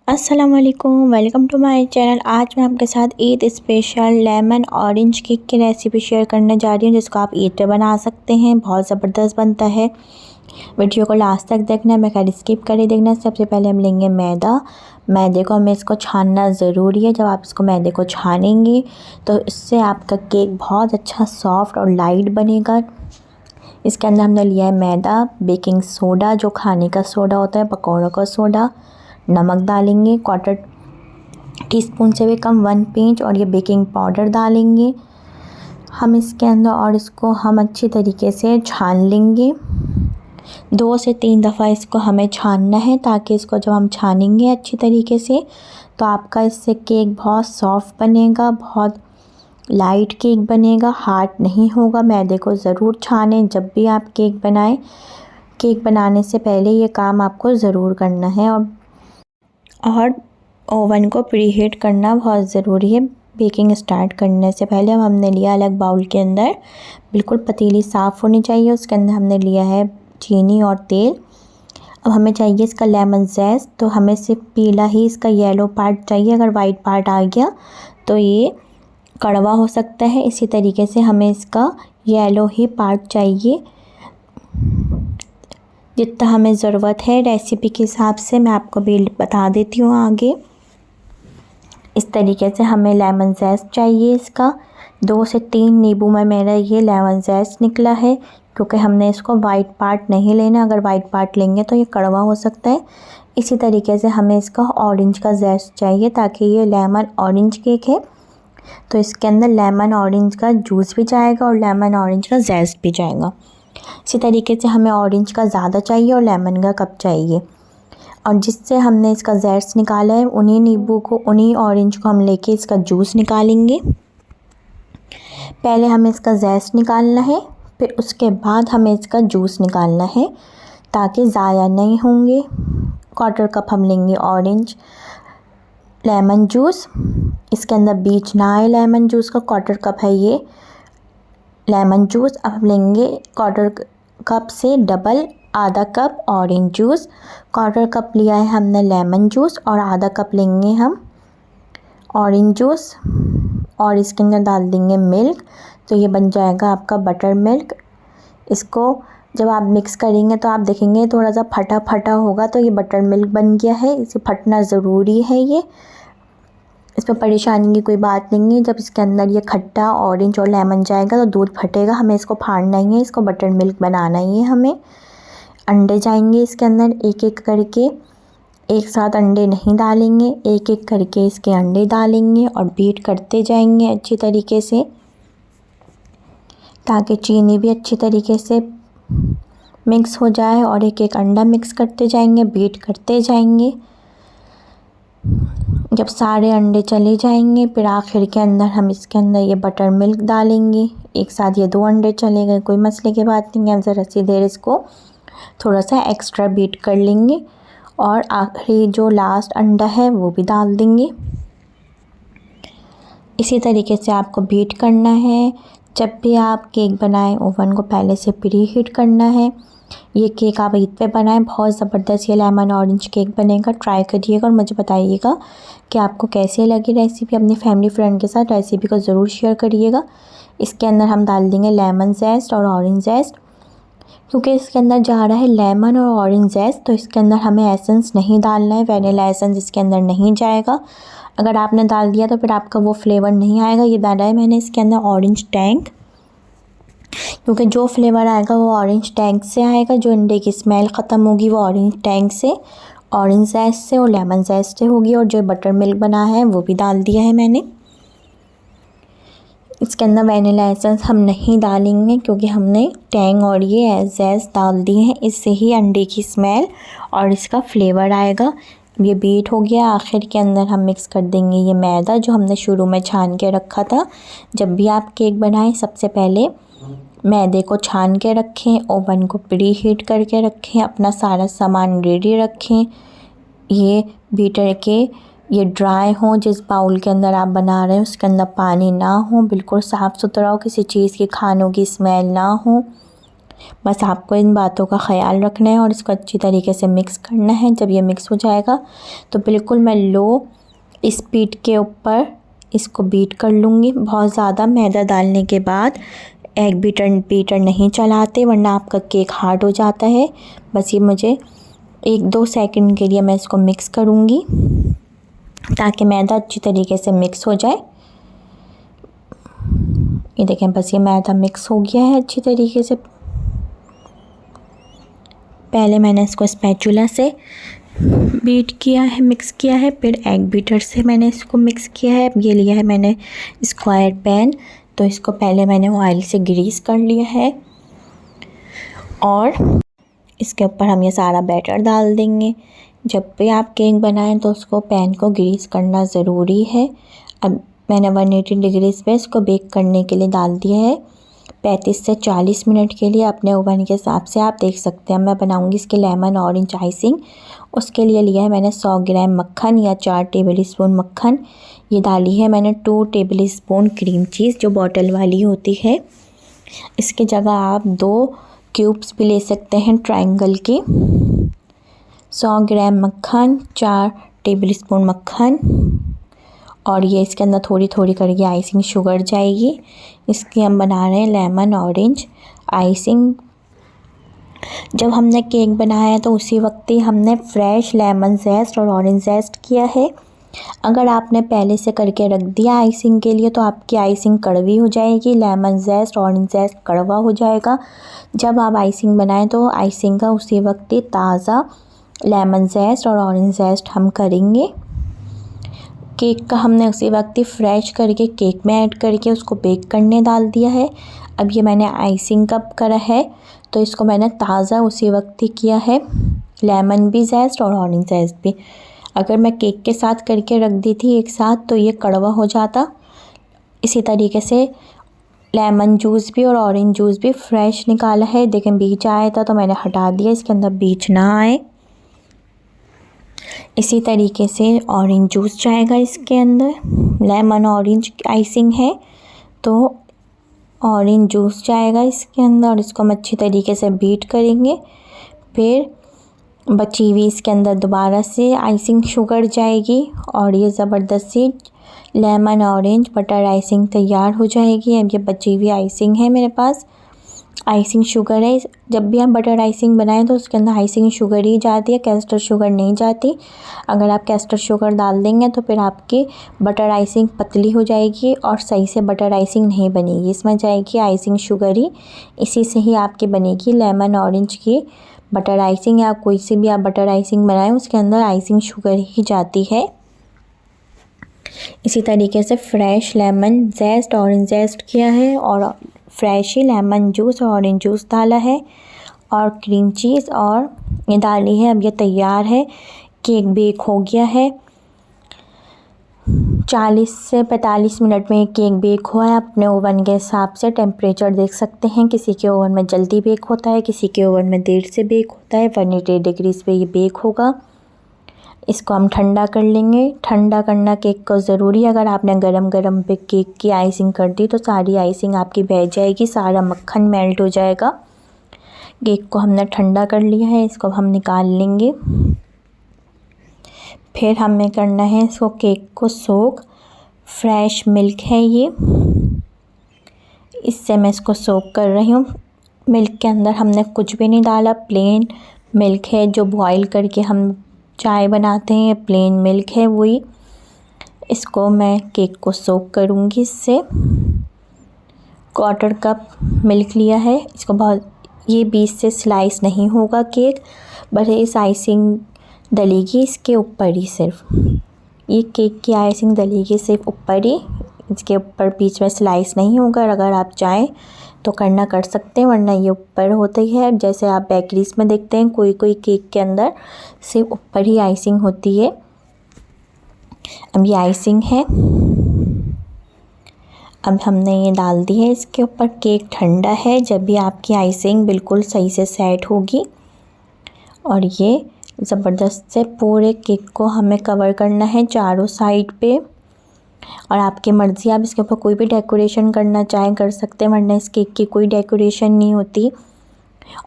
अस्सलाम वालेकुम, welcome to my channel. आज मैं आपके साथ Eid special lemon orange cake की रेसिपी शेयर करने जा रही हूँ, जिसको आप ईद पे बना सकते हैं। बहुत ज़बरदस्त बनता है। वीडियो को लास्ट तक देखना, मैं खैर स्किप करे देखना। सबसे पहले हम लेंगे मैदे को हमें इसको छानना ज़रूरी है। जब आप इसको मैदे को छानेंगे तो इससे आपका केक बहुत अच्छा सॉफ्ट और लाइट बनेगा। इसके अंदर हमने लिया है मैदा, बेकिंग सोडा जो खाने का सोडा होता है, पकौड़ों का सोडा, नमक डालेंगे 1/4 टीस्पून से भी कम, 1 पिंच, और ये बेकिंग पाउडर डालेंगे हम इसके अंदर, और इसको हम अच्छी तरीके से छान लेंगे। 2 से 3 दफ़ा इसको हमें छानना है, ताकि इसको जब हम छानेंगे अच्छी तरीके से तो आपका इससे केक बहुत सॉफ्ट बनेगा, बहुत लाइट केक बनेगा, हार्ड नहीं होगा। मैदे को ज़रूर छानें जब भी आप केक बनाएं। केक बनाने से पहले ये काम आपको ज़रूर करना है। और ओवन को प्रीहीट करना बहुत ज़रूरी है। बेकिंग स्टार्ट करने से पहले अब हमने लिया अलग बाउल के अंदर, बिल्कुल पतीली साफ़ होनी चाहिए, उसके अंदर हमने लिया है चीनी और तेल। अब हमें चाहिए इसका लेमन ज़ेस्ट, तो हमें सिर्फ पीला ही इसका येलो पार्ट चाहिए। अगर वाइट पार्ट आ गया तो ये कड़वा हो सकता है। इसी तरीके से हमें इसका येलो ही पार्ट चाहिए, जितना हमें ज़रूरत है रेसिपी के हिसाब से। मैं आपको भी बता देती हूँ आगे। इस तरीके से हमें लेमन ज़ेस्ट चाहिए इसका। 2 से 3 नींबू में मेरा ये लेमन ज़ेस्ट निकला है, क्योंकि हमने इसको वाइट पार्ट नहीं लेना। अगर वाइट पार्ट लेंगे तो ये कड़वा हो सकता है। इसी तरीके से हमें इसका ऑरेंज का ज़ेस्ट चाहिए, ताकि ये लेमन ऑरेंज केक है तो इसके अंदर लेमन ऑरेंज का जूस भी जाएगा और लेमन ऑरेंज का ज़ेस्ट भी जाएगा। इसी तरीके से हमें ऑरेंज का ज़्यादा चाहिए और लेमन का कप चाहिए। और जिससे हमने इसका ज़ेस्ट निकाला है, उन्हीं नींबू को, उन्हीं ऑरेंज को हम लेके इसका जूस निकालेंगे। पहले हमें इसका ज़ेस्ट निकालना है, फिर उसके बाद हमें इसका जूस निकालना है, ताकि ज़ाया नहीं होंगे। 1/4 कप हम लेंगे ऑरेंज लेमन जूस। इसके अंदर बीज ना आए लेमन जूस का, 1/4 कप है ये लेमन जूस। अब हम लेंगे 1/4 कप से डबल आधा कप ऑरेंज जूस। 1/4 कप लिया है हमने लेमन जूस और आधा कप लेंगे हम ऑरेंज जूस, और इसके अंदर डाल देंगे मिल्क। तो ये बन जाएगा आपका बटर मिल्क। इसको जब आप मिक्स करेंगे तो आप देखेंगे थोड़ा सा फटा फटा होगा, तो ये बटर मिल्क बन गया है। इसे फटना ज़रूरी है। ये इसमें परेशानी की कोई बात नहीं है। जब इसके अंदर ये खट्टा ऑरेंज और लेमन जाएगा तो दूध फटेगा, हमें इसको फाड़ना ही है, इसको बटर मिल्क बनाना ही है हमें। अंडे जाएंगे इसके अंदर एक एक करके, एक साथ अंडे नहीं डालेंगे, एक एक करके इसके अंडे डालेंगे और बीट करते जाएंगे अच्छी तरीके से, ताकि चीनी भी अच्छी तरीके से मिक्स हो जाए। और एक एक अंडा मिक्स करते जाएंगे, बीट करते जाएंगे। जब सारे अंडे चले जाएंगे, फिर आखिर के अंदर हम इसके अंदर ये बटर मिल्क डालेंगे। एक साथ ये 2 अंडे चले गए, कोई मसले की बात नहीं है। ज़रा सी देर इसको थोड़ा सा एक्स्ट्रा बीट कर लेंगे, और आखिरी जो लास्ट अंडा है वो भी डाल देंगे। इसी तरीके से आपको बीट करना है। जब भी आप केक बनाएं, ओवन को पहले से प्री हीट करना है। ये केक आप ईद पे बनाएं, बहुत ज़बरदस्त ये लेमन ऑरेंज केक बनेगा। ट्राई करिएगा और मुझे बताइएगा कि आपको कैसी लगी रेसिपी। अपनी फैमिली फ्रेंड के साथ रेसिपी को ज़रूर शेयर करिएगा। इसके अंदर हम डाल देंगे लेमन ज़ेस्ट और ऑरेंज ज़ेस्ट, क्योंकि इसके अंदर जा रहा है लेमन और ऑरेंज ज़ेस्ट, तो इसके अंदर हमें एसेंस नहीं डालना है। वैनिला एसेंस इसके अंदर नहीं जाएगा। अगर आपने डाल दिया तो फिर आपका वो फ्लेवर नहीं आएगा। ये डाला है मैंने इसके अंदर ऑरेंज टैंक, क्योंकि जो फ्लेवर आएगा वो ऑरेंज टैंक से आएगा। जो अंडे की स्मेल ख़त्म होगी वो ऑरेंज टैंक से, ऑरेंज ज़ेस्ट से और लेमन ज़ेस्ट से होगी। और जो बटर मिल्क बना है वो भी डाल दिया है मैंने। इसके अंदर वैनिला एसेंस हम नहीं डालेंगे, क्योंकि हमने टैंग और ये ज़ेस्ट डाल दिए हैं। इससे ही अंडे की स्मेल और इसका फ्लेवर आएगा। ये बीट हो गया। आखिर के अंदर हम मिक्स कर देंगे ये मैदा, जो हमने शुरू में छान के रखा था। जब भी आप केक बनाएं, सबसे पहले मैदे को छान के रखें, ओवन को प्री हीट करके रखें, अपना सारा सामान रेडी रखें। ये बीटर के ये ड्राई हो। जिस बाउल के अंदर आप बना रहे हैं उसके अंदर पानी ना हो, बिल्कुल साफ़ सुथरा हो, किसी चीज़ की खानों की स्मेल ना हो। बस आपको इन बातों का ख़याल रखना है और इसको अच्छी तरीके से मिक्स करना है। जब ये मिक्स हो जाएगा तो बिल्कुल मैं लो स्पीड के ऊपर इसको बीट कर लूँगी। बहुत ज़्यादा मैदा डालने के बाद एग बीटर नहीं चलाते, वरना आपका केक हार्ड हो जाता है। बस ये मुझे 1-2 सेकंड के लिए मैं इसको मिक्स करूँगी ताकि मैदा अच्छी तरीके से मिक्स हो जाए। ये देखें, बस ये मैदा मिक्स हो गया है अच्छी तरीके से। पहले मैंने इसको स्पैचुला से बीट किया है, मिक्स किया है, फिर एग बीटर से मैंने इसको मिक्स किया है। अब ये लिया है मैंने स्क्वायर पैन, तो इसको पहले मैंने ऑयल से ग्रीस कर लिया है और इसके ऊपर हम ये सारा बैटर डाल देंगे। जब भी आप केक बनाएं तो उसको पैन को ग्रीस करना ज़रूरी है। अब मैंने 180 डिग्रीज़ पे इसको बेक करने के लिए डाल दिया है 35 से 40 मिनट के लिए। अपने ओवन के हिसाब से आप देख सकते हैं। मैं बनाऊंगी इसके लेमन ऑरेंज आइसिंग। उसके लिए लिया है मैंने 100 ग्राम मक्खन या 4 टेबल स्पून मक्खन। ये डाली है मैंने 2 टेबल स्पून क्रीम चीज़ जो बॉटल वाली होती है। इसकी जगह आप 2 क्यूब्स भी ले सकते हैं ट्रायंगल के। 100 ग्राम मक्खन, 4 टेबल स्पून मक्खन और ये इसके अंदर थोड़ी थोड़ी करके आइसिंग शुगर जाएगी। इसकी हम बना रहे हैं लेमन ऑरेंज आइसिंग। जब हमने केक बनाया तो उसी वक्त ही हमने फ्रेश लेमन जेस्ट और ऑरेंज जेस्ट किया है। अगर आपने पहले से करके रख दिया आइसिंग के लिए तो आपकी आइसिंग कड़वी हो जाएगी, लेमन जेस्ट ऑरेंज जेस्ट कड़वा हो जाएगा। जब आप आइसिंग बनाएं तो आइसिंग का उसी वक्त ही ताज़ा लेमन जेस्ट और ऑरेंज जेस्ट हम करेंगे। केक का हमने उसी वक्त ही फ्रेश करके केक में ऐड करके उसको बेक करने डाल दिया है। अब ये मैंने आइसिंग कप करा है तो इसको मैंने ताज़ा उसी वक्त ही किया है, लेमन भी जेस्ट और ऑरेंज जेस्ट भी। अगर मैं केक के साथ करके रख दी थी एक साथ तो ये कड़वा हो जाता। इसी तरीके से लेमन जूस भी और ऑरेंज जूस भी फ्रेश निकाला है। देखें, बीच आया था तो मैंने हटा दिया, इसके अंदर बीच ना आए। इसी तरीके से ऑरेंज जूस जाएगा इसके अंदर। लेमन ऑरेंज आइसिंग है तो ऑरेंज जूस जाएगा इसके अंदर और इसको हम अच्छी तरीके से बीट करेंगे। फिर बची हुई इसके अंदर दोबारा से आइसिंग शुगर जाएगी और ये ज़बरदस्त सी लेमन ऑरेंज बटर आइसिंग तैयार हो जाएगी। अब ये बची हुई आइसिंग है मेरे पास, आइसिंग शुगर है। जब भी आप बटर आइसिंग बनाएं तो उसके अंदर आइसिंग शुगर ही जाती है, कैस्टर शुगर नहीं जाती। अगर आप कैस्टर शुगर डाल देंगे तो फिर आपकी बटर आइसिंग पतली हो जाएगी और सही से बटर आइसिंग नहीं बनेगी। इसमें जाएगी आइसिंग शुगर ही, इसी से ही आपकी बनेगी लेमन ऑरेंज की बटर आइसिंग। या कोई सी भी आप बटर आइसिंग बनाएं उसके अंदर आइसिंग शुगर ही जाती है। इसी तरीके से फ्रेश लेमन जेस्ट ऑरेंज जेस्ट किया है और फ्रेश ही लेमन जूस और ऑरेंज जूस डाला है और क्रीम चीज़ और ये डाली है। अब ये तैयार है, केक बेक हो गया है। 40 से 45 मिनट में केक बेक हुआ है। अपने ओवन के हिसाब से टेम्परेचर देख सकते हैं, किसी के ओवन में जल्दी बेक होता है, किसी के ओवन में देर से बेक होता है। 180 डिग्रीज़ पे ये बेक होगा। इसको हम ठंडा कर लेंगे। ठंडा करना केक को ज़रूरी है। अगर आपने गरम पे केक की आइसिंग कर दी तो सारी आइसिंग आपकी बह जाएगी, सारा मक्खन मेल्ट हो जाएगा। केक को हमने ठंडा कर लिया है, इसको हम निकाल लेंगे। फिर हमें करना है इसको केक को सोक। फ्रेश मिल्क है ये, इससे मैं इसको सोक कर रही हूँ। मिल्क के अंदर हमने कुछ भी नहीं डाला, प्लेन मिल्क है जो बॉईल करके हम चाय बनाते हैं, प्लेन मिल्क है वही। इसको मैं केक को सोक करूँगी इससे। 1/4 कप मिल्क लिया है, इसको बहुत ये 20 से स्लाइस नहीं होगा केक, बस इस आइसिंग डलेगी इसके ऊपर ही, सिर्फ ये केक की आइसिंग डलेगी सिर्फ ऊपर ही, इसके ऊपर बीच में स्लाइस नहीं होगा। अगर आप चाहें तो करना कर सकते हैं, वरना ये ऊपर होता ही है। जैसे आप बेकरीज़ में देखते हैं कोई केक के अंदर सिर्फ ऊपर ही आइसिंग होती है। अब ये आइसिंग है, अब हमने ये डाल दी है इसके ऊपर। केक ठंडा है, जब भी आपकी आइसिंग बिल्कुल सही से सेट होगी। और ये ज़बरदस्त से पूरे केक को हमें कवर करना है चारों साइड पे। और आपकी मर्ज़ी, आप इसके ऊपर कोई भी डेकोरेशन करना चाहें कर सकते हैं, वरना इस केक की कोई डेकोरेशन नहीं होती।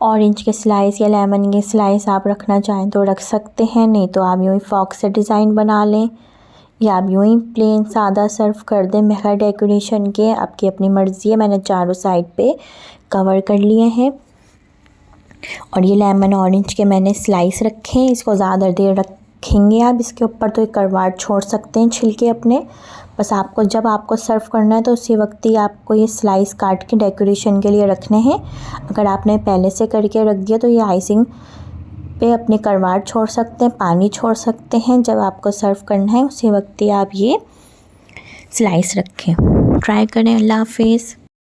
ऑरेंज के स्लाइस या लेमन के स्लाइस आप रखना चाहें तो रख सकते हैं, नहीं तो आप यूँ ही फॉक से डिज़ाइन बना लें या आप यूँ ही प्लेन सादा सर्व कर दें बगैर डेकोरेशन के। आपकी अपनी मर्ज़ी है। मैंने चारों साइड पे कवर कर लिए हैं और ये लेमन ऑरेंज के मैंने स्लाइस रखे हैं। इसको ज़्यादा देर रखेंगे आप इसके ऊपर तो एक करवाट छोड़ सकते हैं छिलके अपने। बस आपको जब आपको सर्व करना है तो उसी वक्त ही आपको ये स्लाइस काट के डेकोरेशन के लिए रखने हैं। अगर आपने पहले से करके रख दिया तो ये आइसिंग पे अपनी करवाट छोड़ सकते हैं, पानी छोड़ सकते हैं। जब आपको सर्व करना है उसी वक्त ही आप ये स्लाइस रखें। ट्राई करें। अल्लाह हाफिज़।